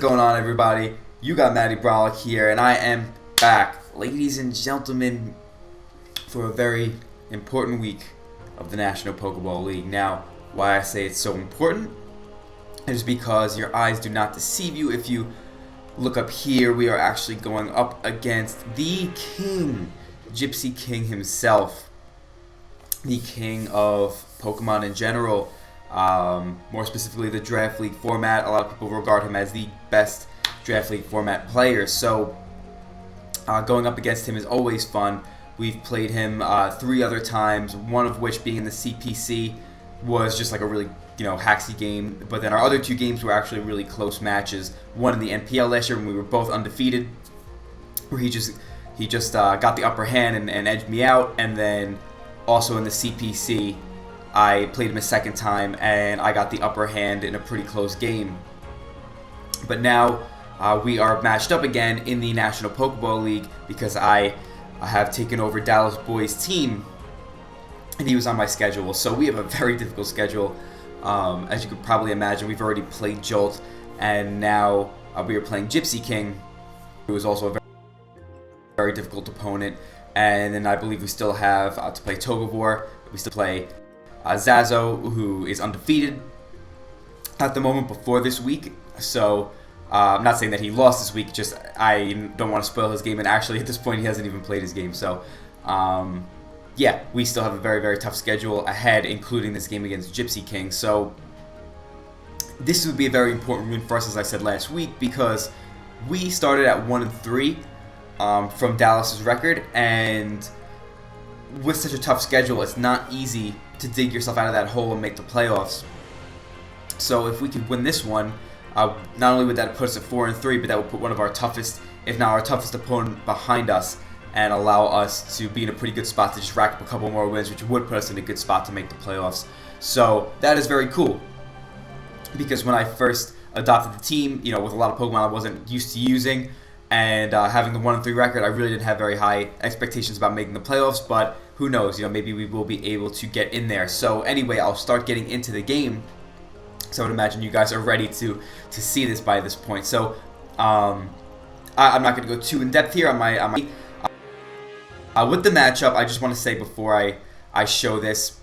going on, everybody? You got Matty Brollic here, and I am back, ladies and gentlemen, for a very important week of the National Pokeball League. Now, why I say it's so important is because your eyes do not deceive you. If you look up here, we are actually going up against the king, Gypsy King himself, the king of Pokemon in general. More specifically the Draft League format. A lot of people regard him as the best Draft League format player. So going up against him is always fun. We've played him 3 other times, one of which being in the CPC was just like a really hacksy game. But then our other 2 games were actually really close matches. One in the NPL last year when we were both undefeated, where he just got the upper hand and edged me out, and then also in the CPC. I played him a second time, and I got the upper hand in a pretty close game. But now we are matched up again in the National Pokeball League because I have taken over Dallas Boy's team, and he was on my schedule. So we have a very difficult schedule. As you could probably imagine, we've already played Jolt, and now we are playing Gypsy King, who is also a very difficult opponent. And then I believe we still have to play Togavor. We still play Zazo, who is undefeated at the moment before this week. So I'm not saying that he lost this week, just I don't want to spoil his game, and actually at this point he hasn't even played his game. So yeah, we still have a very, very tough schedule ahead, including this game against Gypsy King. So this would be a very important win for us, as I said last week, because we started at 1-3 from Dallas's record, and with such a tough schedule, it's not easy to dig yourself out of that hole and make the playoffs. So if we could win this one, not only would that put us at 4-3, but that would put one of our toughest, if not our toughest opponent behind us, and allow us to be in a pretty good spot to just rack up a couple more wins, which would put us in a good spot to make the playoffs. So that is very cool, because when I first adopted the team, with a lot of Pokemon I wasn't used to using, and having the 1-3 record, I really didn't have very high expectations about making the playoffs, but who knows, maybe we will be able to get in there. So anyway, I'll start getting into the game. So I would imagine you guys are ready to see this by this point. So I'm not going to go too in depth here on my with the matchup. I just want to say before I show this,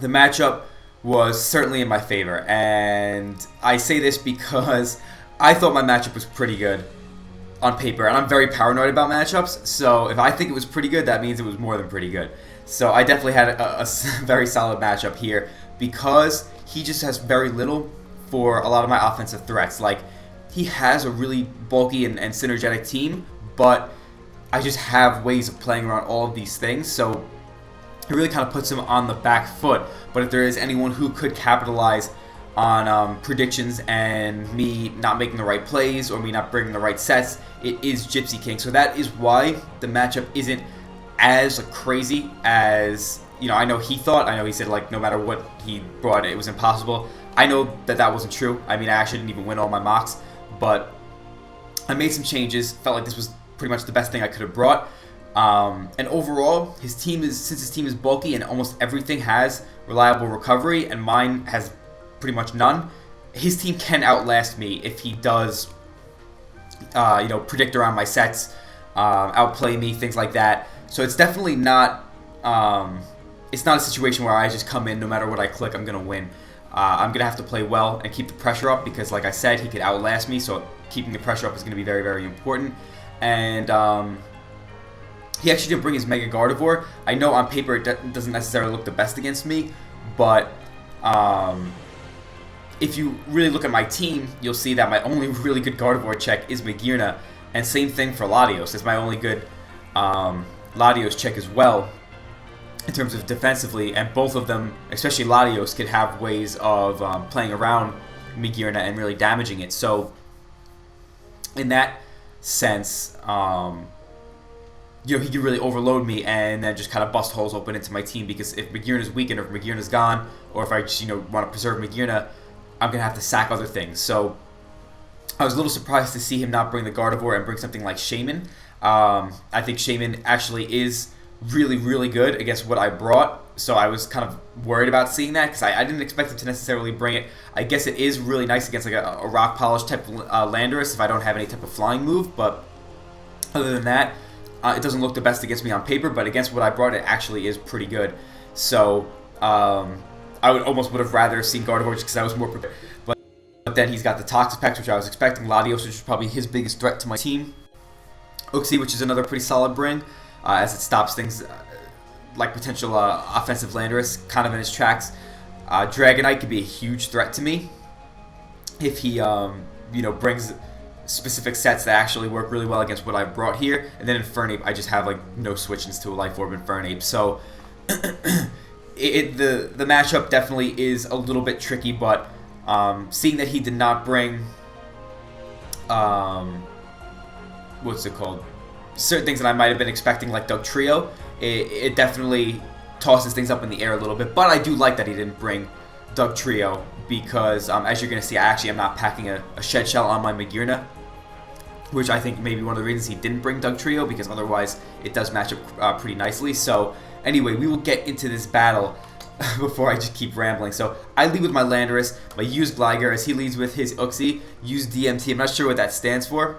the matchup was certainly in my favor, and I say this because I thought my matchup was pretty good on paper, and I'm very paranoid about matchups, so if I think it was pretty good, that means it was more than pretty good. So I definitely had a very solid matchup here, because he just has very little for a lot of my offensive threats. Like, he has a really bulky and synergetic team, but I just have ways of playing around all of these things, so it really kind of puts him on the back foot. But if there is anyone who could capitalize on predictions and me not making the right plays or me not bringing the right sets, it is Gypsy King. So that is why the matchup isn't as crazy as I know he thought. I know he said no matter what he brought, it was impossible. I know that wasn't true. I mean, I actually didn't even win all my mocks, but I made some changes. Felt like this was pretty much the best thing I could have brought. And overall, since his team is bulky and almost everything has reliable recovery, and mine has pretty much none, his team can outlast me if he does, predict around my sets, outplay me, things like that. So it's definitely not, it's not a situation where I just come in, no matter what I click, I'm going to win. I'm going to have to play well and keep the pressure up, because like I said, he could outlast me, so keeping the pressure up is going to be very, very important. And he actually did bring his Mega Gardevoir. I know on paper it doesn't necessarily look the best against me, but if you really look at my team, you'll see that my only really good Gardevoir check is Magearna, and same thing for Latios. It's my only good Latios check as well in terms of defensively, and both of them, especially Latios, could have ways of playing around Magearna and really damaging it. So in that sense, he could really overload me and then just kind of bust holes open into my team, because if Magearna's weakened, or if Magearna's gone, or if I just want to preserve Magearna, I'm going to have to sack other things. So I was a little surprised to see him not bring the Gardevoir and bring something like Shaman. I think Shaman actually is really, really good against what I brought. So I was kind of worried about seeing that because I didn't expect him to necessarily bring it. I guess it is really nice against like a rock polish type of Landorus if I don't have any type of flying move. But other than that, it doesn't look the best against me on paper. But against what I brought, it actually is pretty good. So I would have rather seen Gardevoir just because I was more prepared. But then he's got the Toxapex, which I was expecting. Latios, which is probably his biggest threat to my team. Uxie, which is another pretty solid bring, as it stops things like potential offensive Landorus kind of in his tracks. Dragonite could be a huge threat to me if he brings specific sets that actually work really well against what I brought here. And then Infernape, I just have like no switch-ins to a Life Orb Infernape. So the matchup definitely is a little bit tricky, but seeing that he did not bring what's it called? Certain things that I might have been expecting, like Dugtrio, it definitely tosses things up in the air a little bit. But I do like that he didn't bring Dugtrio because, as you're going to see, I actually am not packing a Shed Shell on my Magearna, which I think may be one of the reasons he didn't bring Dugtrio, because otherwise it does match up pretty nicely. So anyway, we will get into this battle before I just keep rambling. So I lead with my Landorus, my Use Gligar, as he leads with his Uxie, Use DMT. I'm not sure what that stands for,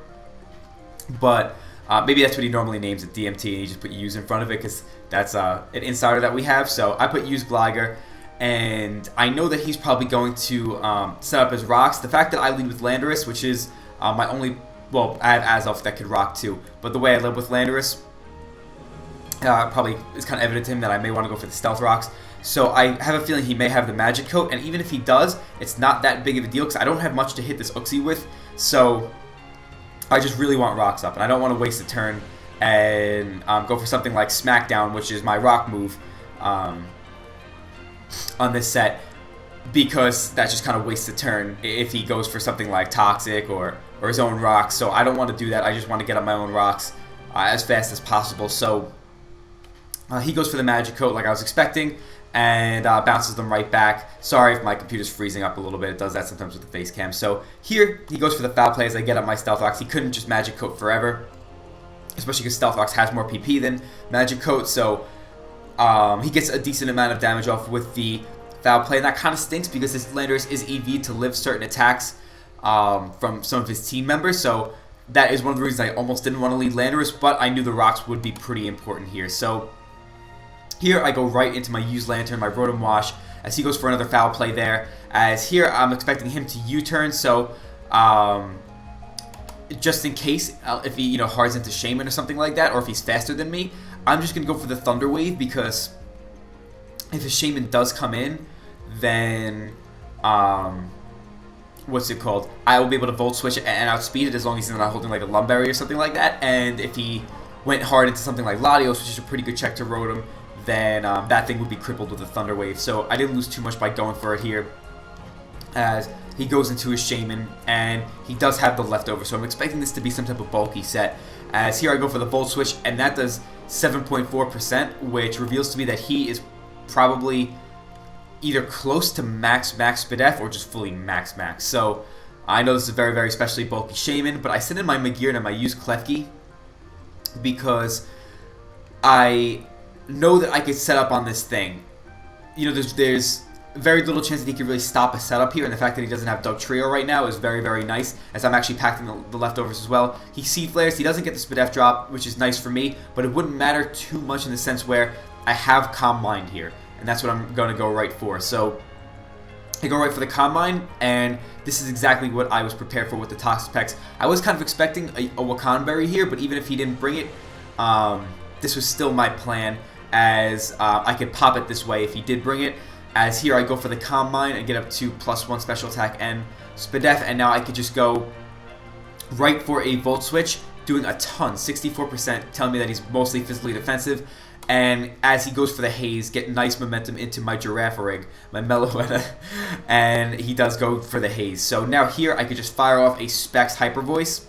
but maybe that's what he normally names it, DMT, and he just put Use in front of it because that's an insider that we have. So I put Use Gligar, and I know that he's probably going to set up his rocks. The fact that I lead with Landorus, which is my only... Well, I have Azelf that could rock too, but the way I live with Landorus probably is kind of evident to him that I may want to go for the Stealth Rocks. So I have a feeling he may have the Magic Coat, and even if he does, it's not that big of a deal because I don't have much to hit this Uxie with. So I just really want Rocks up, and I don't want to waste a turn and go for something like Smackdown, which is my Rock move on this set, because that just kind of wastes a turn if he goes for something like Toxic or his own Rocks. So I don't want to do that. I just want to get up my own Rocks as fast as possible. So he goes for the Magic Coat like I was expecting, and bounces them right back. Sorry if my computer's freezing up a little bit. It does that sometimes with the face cam. So here, he goes for the Foul Play as I get up my Stealth Rocks. He couldn't just Magic Coat forever, especially because Stealth Rocks has more PP than Magic Coat. So he gets a decent amount of damage off with the Foul Play, and that kind of stinks because this Landorus is EV to live certain attacks from some of his team members. So that is one of the reasons I almost didn't want to lead Landorus, but I knew the Rocks would be pretty important here. So here I go right into my Use Lantern, my Rotom Wash, as he goes for another Foul Play there. As here I'm expecting him to U-turn, so just in case, if he hards into Shaman or something like that, or if he's faster than me, I'm just going to go for the Thunder Wave, because if his Shaman does come in, then what's it called? I will be able to Volt Switch and outspeed it as long as he's not holding like a Lumberry or something like that. And if he went hard into something like Latios, which is a pretty good check to Rotom, then that thing would be crippled with a Thunder Wave. So I didn't lose too much by going for it here, as he goes into his Shaman, and he does have the leftover. So I'm expecting this to be some type of bulky set, as here I go for the Volt Switch, and that does 7.4%, which reveals to me that he is probably either close to max Spadef or just fully max. So I know this is a very, very specially bulky Shaman, but I sent in my Magearna and I use Klefki because I know that I could set up on this thing. There's very little chance that he could really stop a setup here, and the fact that he doesn't have Dugtrio right now is very, very nice, as I'm actually packing the leftovers as well. He Seed Flares, he doesn't get the Spadef drop, which is nice for me, but it wouldn't matter too much in the sense where I have Calm Mind here, and that's what I'm going to go right for. So I go right for the Calm Mind, and this is exactly what I was prepared for with the Toxapex. I was kind of expecting a Wakanberry here, but even if he didn't bring it, this was still my plan, as I could pop it this way if he did bring it. As here I go for the Calm Mind and get up to +1 special attack and Spadef, and now I could just go right for a Volt Switch, doing a ton, 64%, telling me that he's mostly physically defensive. And as he goes for the Haze, get nice momentum into my Girafarig, my Meloetta, and he does go for the Haze. So now here I could just fire off a Specs Hyper Voice,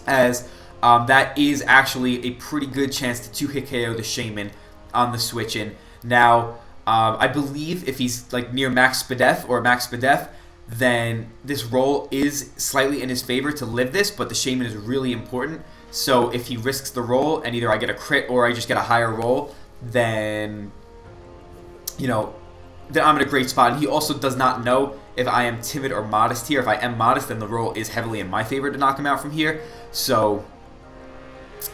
as that is actually a pretty good chance to 2-hit KO the Shaman on the switch in. Now, I believe if he's like near max Spadef or max Spadef, then this roll is slightly in his favor to live this, but the Shaman is really important. So if he risks the roll and either I get a crit or I just get a higher roll, then you know, that I'm in a great spot. And he also does not know if I am timid or modest here. If I am modest, then the roll is heavily in my favor to knock him out from here. So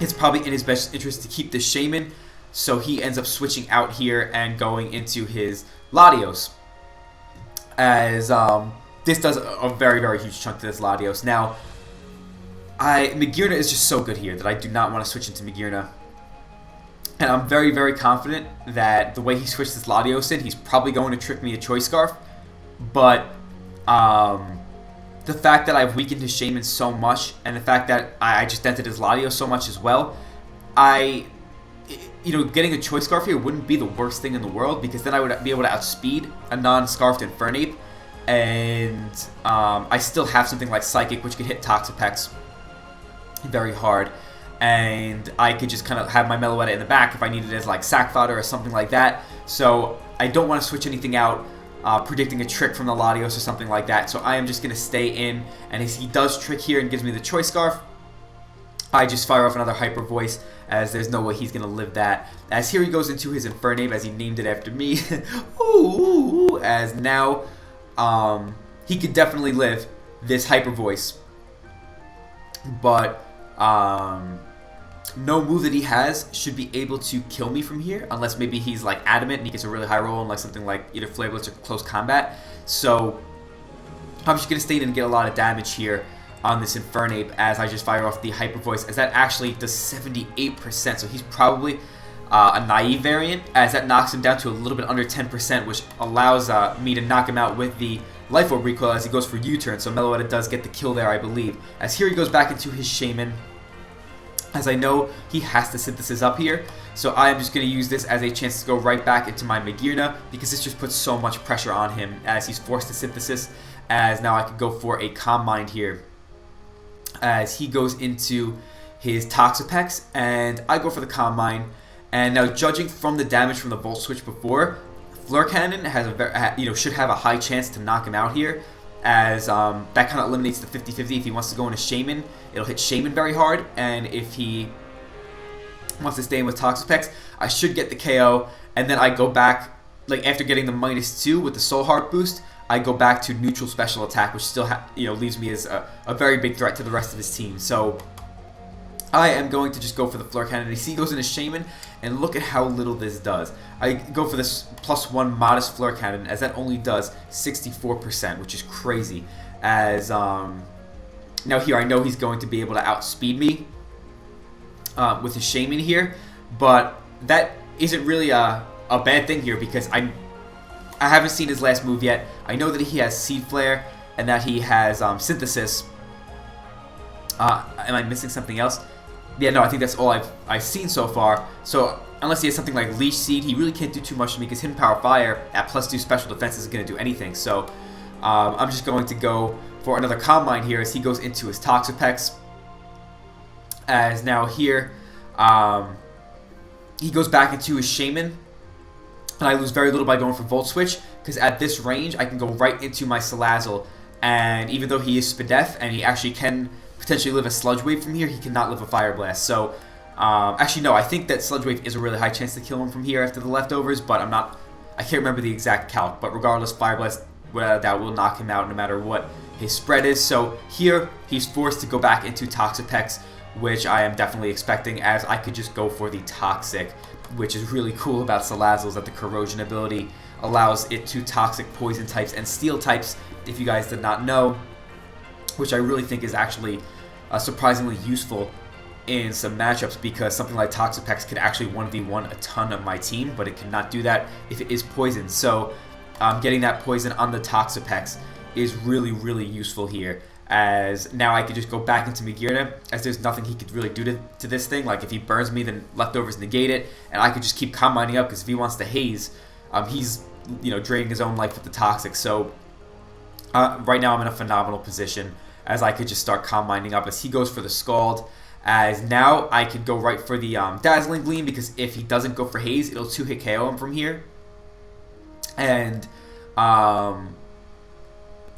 it's probably in his best interest to keep the Shaman. So he ends up switching out here and going into his Latios. As this does a very, very huge chunk to this Latios. Now, Magirna is just so good here that I do not want to switch into Magirna. And I'm very, very confident that the way he switched this Latios in, he's probably going to trick me a Choice Scarf. But the fact that I've weakened his Shaman so much, and the fact that I just dented his Latios so much as well, getting a Choice Scarf here wouldn't be the worst thing in the world, because then I would be able to outspeed a non-scarfed Infernape. And I still have something like Psychic, which could hit Toxapex very hard. And I could just kind of have my Meloetta in the back if I needed it as like sack fodder or something like that. So I don't want to switch anything out, predicting a trick from the Latios or something like that. So I am just going to stay in, and if he does trick here and gives me the Choice Scarf, I just fire off another Hyper Voice, as there's no way he's going to live that. As here he goes into his Infernape, as he named it after me. Ooh, as now he could definitely live this Hyper Voice. But no move that he has should be able to kill me from here, unless maybe he's like adamant and he gets a really high roll and like something like either Flare Blitz or Close Combat. So I'm just going to stay in and get a lot of damage here on this Infernape as I just fire off the Hyper Voice, as that actually does 78%. So he's probably a naive variant, as that knocks him down to a little bit under 10%, which allows me to knock him out with the Life Orb recoil as he goes for U-turn. So Meloetta does get the kill there, I believe. As here he goes back into his Shaman, as I know he has to Synthesis up here. So I am just going to use this as a chance to go right back into my Magirna, because this just puts so much pressure on him as he's forced to Synthesis. As now I could go for a Calm Mind here, as he goes into his Toxapex, and I go for the Calm Mind. And now, judging from the damage from the Volt Switch before, Flare Cannon has should have a high chance to knock him out here, as that kind of eliminates the 50-50. If he wants to go into Shaman, it'll hit Shaman very hard, and if he wants to stay in with Toxapex, I should get the KO, and then I go back, like after getting the -2 with the Soul Heart boost, I go back to neutral special attack, which still leaves me as a very big threat to the rest of his team. So I am going to just go for the Flare Cannon. He goes into Shaman, and look at how little this does. I go for this +1 modest Flare Cannon, as that only does 64%, which is crazy. As now here I know he's going to be able to outspeed me with his Shaman here, but that isn't really a bad thing here, because I haven't seen his last move yet. I know that he has Seed Flare and that he has Synthesis. Am I missing something else? Yeah, no, I think that's all I've seen so far. So unless he has something like Leash Seed, he really can't do too much to me, because Hidden Power Fire at +2 special defense isn't going to do anything. So I'm just going to go for another Calm Mind here as he goes into his Toxapex. As now here, he goes back into his Shaman, and I lose very little by going for Volt Switch, because at this range I can go right into my Salazzle, and even though he is Spadef and he actually can potentially live a Sludge Wave from here, he cannot live a Fire Blast. So actually no, I think that Sludge Wave is a really high chance to kill him from here after the leftovers, but I can't remember the exact calc, but regardless, Fire Blast that will knock him out no matter what his spread is. So here he's forced to go back into Toxapex, which I am definitely expecting, as I could just go for the Toxic, which is really cool about Salazzle, is that the Corrosion ability allows it to Toxic Poison types and Steel types, if you guys did not know, which I really think is actually surprisingly useful in some matchups, because something like Toxapex could actually 1v1 a ton of my team, but it cannot do that if it is poison. So getting that poison on the Toxapex is really, really useful here, as now I could just go back into Magirna, as there's nothing he could really do to this thing. Like if he burns me, then leftovers negate it, and I could just keep Calm Minding up, because if he wants to haze, he's draining his own life with the Toxic. So right now I'm in a phenomenal position, as I could just start Calm Minding up as he goes for the Scald. As now I could go right for the Dazzling Gleam, because if he doesn't go for Haze, it'll 2-hit KO him from here. And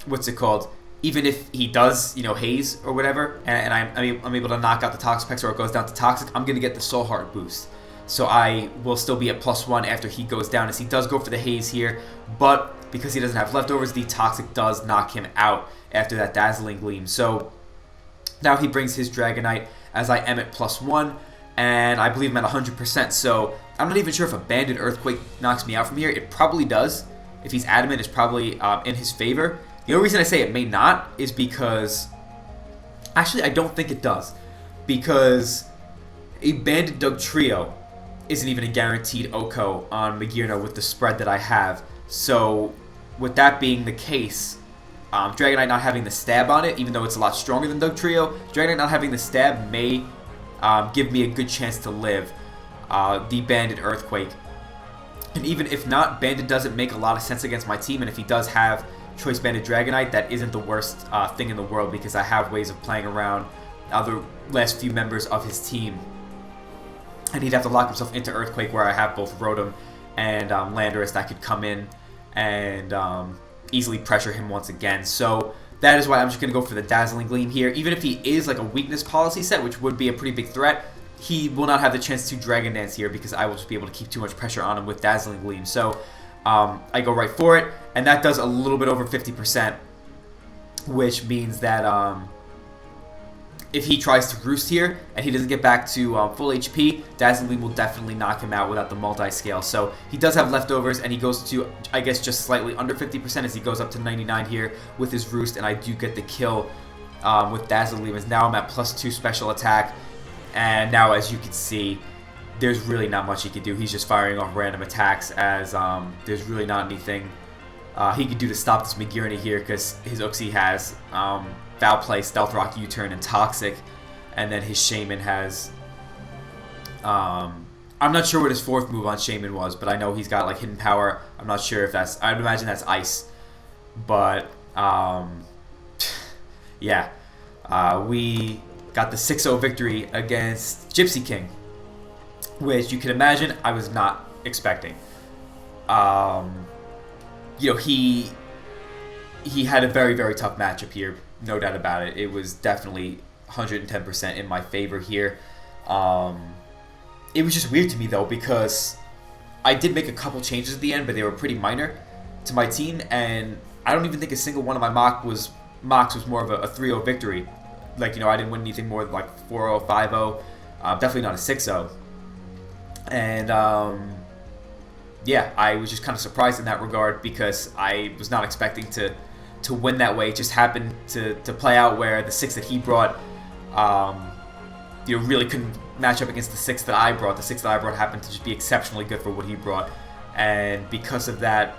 what's it called? Even if he does, Haze or whatever, and I'm able to knock out the Toxapex, or it goes down to Toxic, I'm going to get the Soul Heart boost. So I will still be at +1 after he goes down, as he does go for the haze here. But because he doesn't have leftovers, the toxic does knock him out after that dazzling gleam. So now he brings his Dragonite, as I am at +1, and I believe I'm at 100%. So I'm not even sure if a Banded Earthquake knocks me out from here. It probably does. If he's adamant, it's probably in his favor. The only reason I say it may not is because... Actually, I don't think it does. Because a Banded Dugtrio isn't even a guaranteed OHKO on Magearna with the spread that I have. So, with that being the case, Dragonite not having the stab on it, even though it's a lot stronger than Dugtrio, Dragonite not having the stab may give me a good chance to live the Banded Earthquake. And even if not, Banded doesn't make a lot of sense against my team, and if he does have Choice Banded Dragonite, that isn't the worst thing in the world, because I have ways of playing around the last few members of his team. And he'd have to lock himself into Earthquake, where I have both Rotom and Landorus that could come in and easily pressure him once again. So that is why I'm just going to go for the Dazzling Gleam here. Even if he is like a weakness policy set, which would be a pretty big threat, he will not have the chance to Dragon Dance here, because I will just be able to keep too much pressure on him with Dazzling Gleam. So I go right for it, and that does a little bit over 50%, which means that if he tries to Roost here and he doesn't get back to full HP, Dazzling Gleam will definitely knock him out without the multi-scale. So he does have leftovers, and he goes to, I guess, just slightly under 50% as he goes up to 99 here with his Roost, and I do get the kill with Dazzling Gleam, as now I'm at +2 special attack. And now, as you can see, there's really not much he can do. He's just firing off random attacks, as there's really not anything he can do to stop this Magearna here, because his Uxie has Foul Play, Stealth Rock, U-Turn, and Toxic. And then his Shaman has... I'm not sure what his fourth move on Shaman was, but I know he's got like Hidden Power. I'm not sure if that's... I'd imagine that's Ice. But, yeah. We got the 6-0 victory against Gypsy King, which you can imagine I was not expecting. You know, he had a very, very tough matchup here, no doubt about it. It was definitely 110% in my favor here. It was just weird to me, though, because I did make a couple changes at the end, but they were pretty minor to my team, and I don't even think a single one of my mocks was more of a 3-0 victory. Like, you know, I didn't win anything more than like 4-0, 5-0, definitely not a 6-0. And, yeah, I was just kind of surprised in that regard, because I was not expecting to win that way. It just happened to play out where the 6 that he brought, you know, really couldn't match up against the 6 that I brought. The 6 that I brought happened to just be exceptionally good for what he brought. And because of that,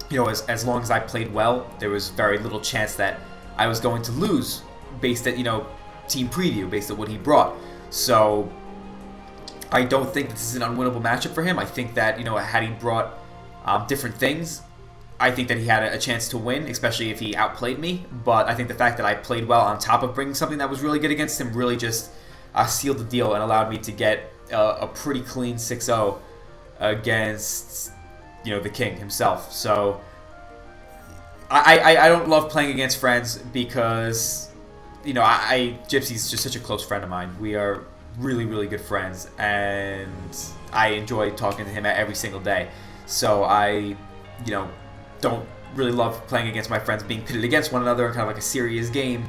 you know, as long as I played well, there was very little chance that I was going to lose based at, you know, team preview, based on what he brought. So I don't think this is an unwinnable matchup for him. I think that, you know, had he brought different things, I think that he had a chance to win, especially if he outplayed me. But I think the fact that I played well on top of bringing something that was really good against him really just sealed the deal and allowed me to get a pretty clean 6-0 against, you know, the King himself. So I don't love playing against friends, because, you know, Gypsy's just such a close friend of mine. We are really, really good friends, and I enjoy talking to him every single day. So I, you know, don't really love playing against my friends being pitted against one another in kind of like a serious game.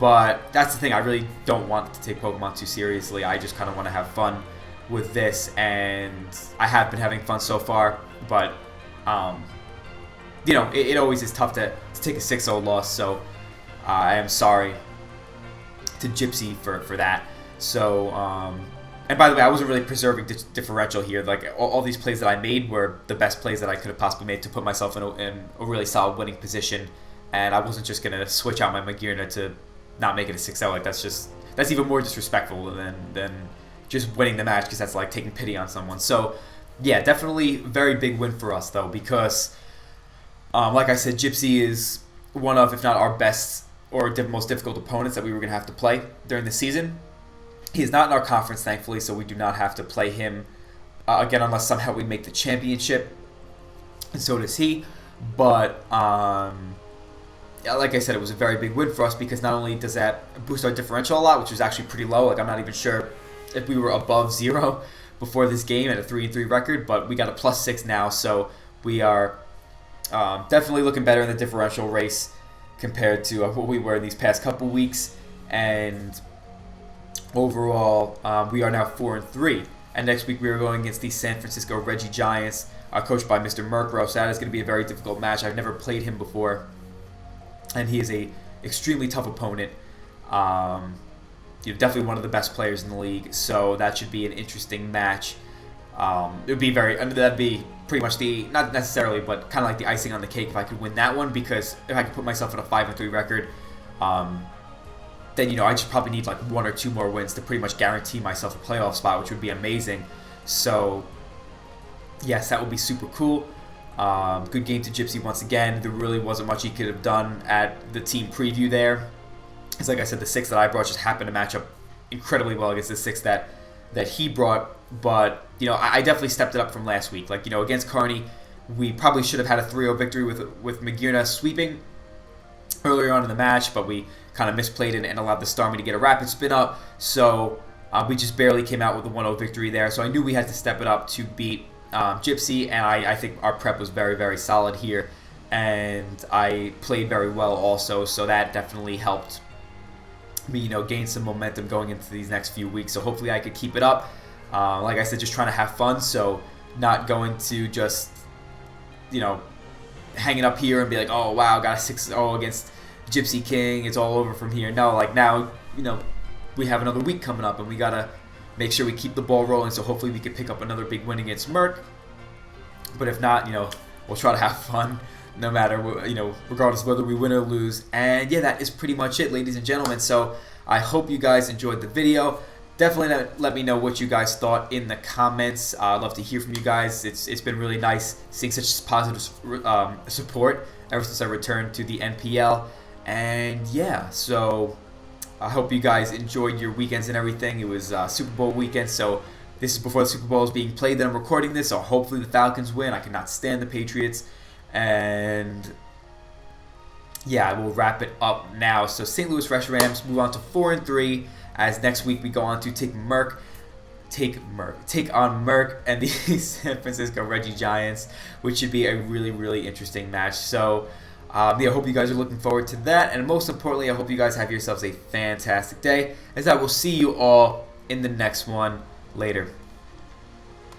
But that's the thing, I really don't want to take Pokemon too seriously. I just kind of want to have fun with this, and I have been having fun so far. But, you know, it always is tough to take a 6-0 loss, so I am sorry to Gypsy for that. So, and by the way, I wasn't really preserving differential here. Like, all these plays that I made were the best plays that I could have possibly made to put myself in a really solid winning position. And I wasn't just going to switch out my Magearna to not make it a 6-0. Like, that's even more disrespectful than just winning the match, because that's like taking pity on someone. So, yeah, definitely very big win for us, though, because, like I said, Gypsy is one of, if not our best or most difficult opponents that we were going to have to play during the season. He is not in our conference, thankfully, so we do not have to play him again unless somehow we make the championship, and so does he. But, like I said, it was a very big win for us, because not only does that boost our differential a lot, which was actually pretty low. Like, I'm not even sure if we were above 0 before this game at a 3-3 record, but we got a +6 now, so we are definitely looking better in the differential race compared to what we were in these past couple weeks. And overall, we are now 4-3. And next week we are going against the San Francisco Reggie Giants, coached by Mr. Murkrow. So that is going to be a very difficult match. I've never played him before, and he is a extremely tough opponent. Definitely one of the best players in the league. So that should be an interesting match. It would be that'd be pretty much not necessarily, but kind of like the icing on the cake if I could win that one, because if I could put myself in a 5-3 record, then I just probably need like 1 or 2 more wins to pretty much guarantee myself a playoff spot, which would be amazing. So yes, that would be super cool. Good game to Gypsy once again. There really wasn't much he could have done at the team preview there. It's like I said, the 6 that I brought just happened to match up incredibly well against the 6 that he brought. But I definitely stepped it up from last week. Like against Carney, we probably should have had a 3-0 victory with Magirna sweeping earlier on in the match, but we kind of misplayed it and allowed the Starmie to get a rapid spin up. So we just barely came out with a 1-0 victory there. So I knew we had to step it up to beat Gypsy, and I think our prep was very, very solid here, and I played very well also. So that definitely helped me, gain some momentum going into these next few weeks. So hopefully I could keep it up. Like I said, just trying to have fun. So not going to just, hang it up here and be like, oh wow, got a 6-0 against Gypsy King, it's all over from here. No, like now, we have another week coming up, and we gotta make sure we keep the ball rolling. So hopefully we can pick up another big win against Merck. But if not, we'll try to have fun no matter, regardless of whether we win or lose. And yeah, that is pretty much it, ladies and gentlemen. So I hope you guys enjoyed the video. Definitely let me know what you guys thought in the comments. I'd love to hear from you guys. It's been really nice seeing such positive support ever since I returned to the NPL. And yeah, so I hope you guys enjoyed your weekends and everything. It was Super Bowl weekend, so this is before the Super Bowl is being played that I'm recording this, so hopefully the Falcons win. I cannot stand the Patriots. And yeah, I will wrap it up now. So St. Louis Reshirams move on to 4-3, as next week we go on to take on Merck and the San Francisco Reggie Giants, which should be a really, really interesting match. So I hope you guys are looking forward to that, and most importantly, I hope you guys have yourselves a fantastic day, as I will see you all in the next one. Later.